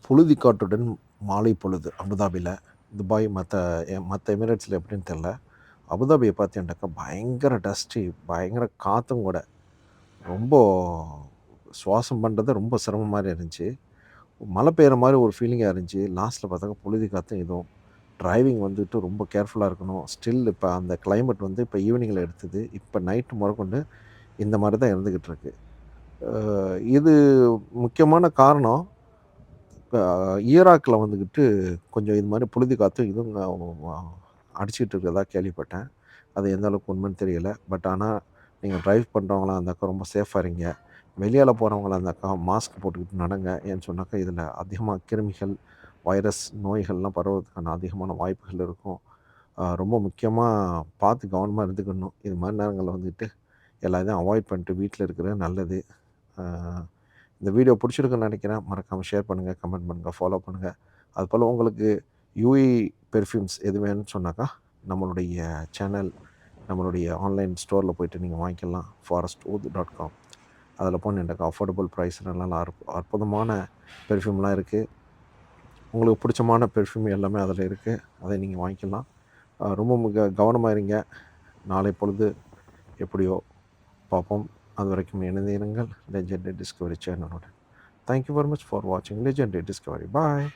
புழுதி காற்றுடன் மாலை பொழுது அபுதாபியில். துபாய் மற்ற எமிரேட்ஸில் எப்படின்னு தெரில. அபுதாபியை பார்த்தீங்கன்னாக்கா பயங்கர டஸ்டி, பயங்கர காற்றும் கூட. ரொம்ப சுவாசம் பண்ணுறது ரொம்ப சிரமம் மாதிரி இருந்துச்சு. மழை பெய்கிற மாதிரி ஒரு ஃபீலிங்காக இருந்துச்சு. லாஸ்ட்டில் பார்த்தாக்கா புழுதி காற்றும் இதுவும். டிரைவிங் வந்துட்டு ரொம்ப கேர்ஃபுல்லாக இருக்கணும். ஸ்டில் இப்போ அந்த கிளைமேட் வந்து இப்போ ஈவினிங்கில் எடுத்தது. இப்போ நைட்டு முதற்கொண்டு இந்த மாதிரி தான் இருந்துக்கிட்டு இருக்கு. இது முக்கியமான காரணம் ஈராக்கில் வந்துக்கிட்டு கொஞ்சம் இது மாதிரி புழுதி காற்றும் இதுவும் அடிச்சுக்கிட்டு இருக்கிறதா கேள்விப்பட்டேன். அது எந்த அளவுக்கு உண்மைன்னு தெரியல. பட் ஆனால் நீங்கள் ட்ரைவ் பண்ணுறவங்களாம் இருந்தாக்கா ரொம்ப சேஃபாக இருங்க. வெளியால் போகிறவங்களா இருந்தாக்கா மாஸ்க் போட்டுக்கிட்டு நடங்க. ஏன்னு சொன்னாக்கா இதில் அதிகமாக கிருமிகள், வைரஸ் நோய்கள்லாம் பரவுறதுக்கான அதிகமான வாய்ப்புகள் இருக்கும். ரொம்ப முக்கியமாக பார்த்து கவனமாக இருந்துக்கணும். இது மாதிரி நேரங்களில் வந்துட்டு எல்லாத்தையும் அவாய்ட் பண்ணிட்டு வீட்டில் இருக்கிறது நல்லது. இந்த வீடியோ பிடிச்சிருக்குன்னு நினைக்கிறேன். மறக்காமல் ஷேர் பண்ணுங்கள், கமெண்ட் பண்ணுங்கள், ஃபாலோ பண்ணுங்கள். அதுபோல் உங்களுக்கு யூஏ பெர்ஃப்யூம்ஸ் எது வேணும்னு சொன்னாக்கா நம்மளுடைய சேனல், நம்மளுடைய ஆன்லைன் ஸ்டோரில் போய்ட்டு நீங்கள் வாங்கிக்கலாம். forestwood.com. அதில் போனீங்கன்னாக்கா அஃபோர்டபுள் ப்ரைஸ்லாம் அற்புதமான பெர்ஃப்யூம்லாம் இருக்குது. உங்களுக்கு பிடிச்சமான பெர்ஃப்யூம் எல்லாமே அதில் இருக்குது. அதை நீங்கள் வாங்கிக்கலாம். ரொம்ப கவனமாக இருங்க. நாளை பொழுது எப்படியோ பார்ப்போம். அது வரைக்கும் இணைந்திருங்கள் லெஜெண்டரி டிஸ்கவரி சேனலோட. தேங்க்யூ வெரி மச் ஃபார் வாட்சிங் லெஜெண்டரி டிஸ்கவரி. பாய்.